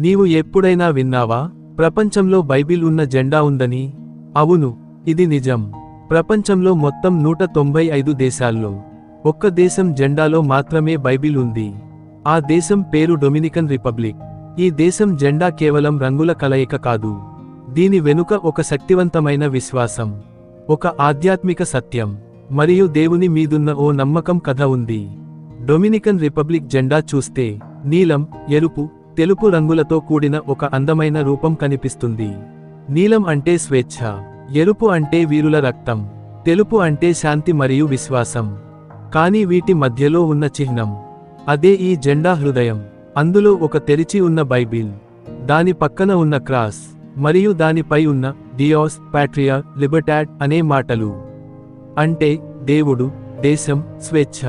నీవు ఎప్పుడైనా విన్నావా ప్రపంచంలో బైబిల్ ఉన్న జెండా ఉందని? అవును, ఇది నిజం. ప్రపంచంలో మొత్తం 195 దేశాల్లో ఒక్క దేశం జెండాలో మాత్రమే బైబిల్ ఉంది. ఆ దేశం పేరు డొమినికన్ రిపబ్లిక్. ఈ దేశం జెండా కేవలం రంగుల కలయిక కాదు. దీని వెనుక ఒక శక్తివంతమైన విశ్వాసం, ఒక ఆధ్యాత్మిక సత్యం మరియు దేవుని మీదున్న ఓ నమ్మకం కథ ఉంది. డొమినికన్ రిపబ్లిక్ జెండా చూస్తే నీలం, ఎరుపు, తెలుపు రంగులతో కూడిన ఒక అందమైన రూపం కనిపిస్తుంది. నీలం అంటే స్వేచ్ఛ, ఎరుపు అంటే వీరుల రక్తం, తెలుపు అంటే శాంతి మరియు విశ్వాసం. కానీ వీటి మధ్యలో ఉన్న చిహ్నం, అదే ఈ జెండా హృదయం. అందులో ఒక తెరిచి ఉన్న బైబిల్, దాని పక్కన ఉన్న క్రాస్, మరియు దానిపై ఉన్న డియోస్ పాట్రియా లిబర్టాడ్ అనే మాటలు. అంటే దేవుడు, దేశం, స్వేచ్ఛ.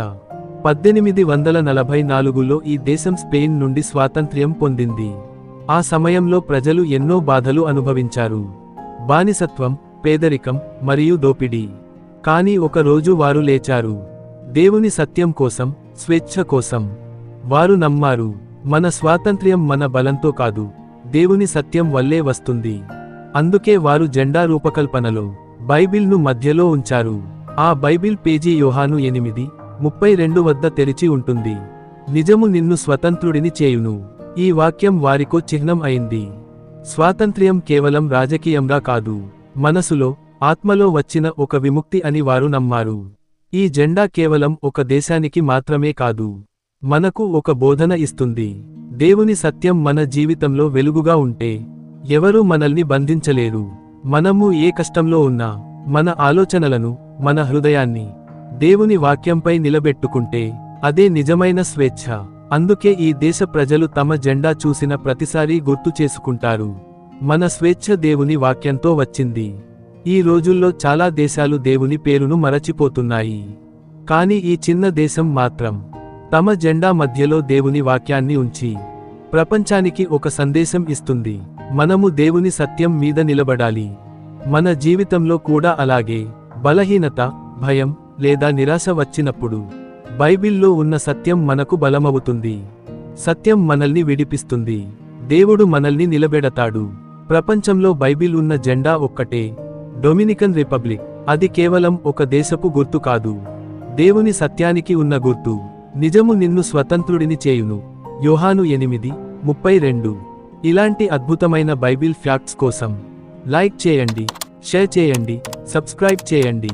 1844లో ఈ దేశం స్పెయిన్ నుండి స్వాతంత్ర్యం పొందింది. ఆ సమయంలో ప్రజలు ఎన్నో బాధలు అనుభవించారు. బానిసత్వం, పేదరికం మరియు దోపిడీ. కానీ ఒక రోజు వారు లేచారు. దేవుని సత్యం కోసం, స్వేచ్ఛ కోసం. వారు నమ్మారు, మన స్వాతంత్ర్యం మన బలంతో కాదు, దేవుని సత్యం వల్లే వస్తుంది. అందుకే వారు జెండా రూపకల్పనలో బైబిల్ను మధ్యలో ఉంచారు. ఆ బైబిల్ పేజీ యోహాను 8:32 వద్ద తెరిచి ఉంటుంది. నిజము నిన్ను స్వతంత్రుడిని చేయును. ఈ వాక్యం వారికో చిహ్నం అయింది. స్వాతంత్ర్యం కేవలం రాజకీయంగా కాదు, మనసులో, ఆత్మలో వచ్చిన ఒక విముక్తి అని వారు నమ్మారు. ఈ జెండా కేవలం ఒక దేశానికి మాత్రమే కాదు, మనకు ఒక బోధన ఇస్తుంది. దేవుని సత్యం మన జీవితంలో వెలుగుగా ఉంటే ఎవరూ మనల్ని బంధించలేరు. మనము ఏ కష్టంలో ఉన్నా మన ఆలోచనలను, మన హృదయాన్ని దేవుని వాక్యంపై నిలబెట్టుకుంటే అదే నిజమైన స్వేచ్ఛ. అందుకే ఈ దేశ ప్రజలు తమ జెండా చూసిన ప్రతిసారీ గుర్తు చేసుకుంటారు, మన స్వేచ్ఛ దేవుని వాక్యంతో వచ్చింది. ఈ రోజుల్లో చాలా దేశాలు దేవుని పేరును మరచిపోతున్నాయి. కానీ ఈ చిన్న దేశం మాత్రం తమ జెండా మధ్యలో దేవుని వాక్యాన్ని ఉంచి ప్రపంచానికి ఒక సందేశం ఇస్తుంది. మనము దేవుని సత్యం మీద నిలబడాలి. మన జీవితంలో కూడా అలాగే బలహీనత, భయం లేదా నిరాశ వచ్చినప్పుడు బైబిల్లో ఉన్న సత్యం మనకు బలమవుతుంది. సత్యం మనల్ని విడిపిస్తుంది. దేవుడు మనల్ని నిలబెడతాడు. ప్రపంచంలో బైబిల్ ఉన్న జెండా ఒక్కటే, డొమినికన్ రిపబ్లిక్. అది కేవలం ఒక దేశపు గుర్తు కాదు, దేవుని సత్యానికి ఉన్న గుర్తు. నిజము నిన్ను స్వతంత్రుడిని చేయును. యోహాను 8:32. ఇలాంటి అద్భుతమైన బైబిల్ ఫ్యాక్ట్స్ కోసం లైక్ చేయండి, షేర్ చేయండి, సబ్స్క్రైబ్ చేయండి.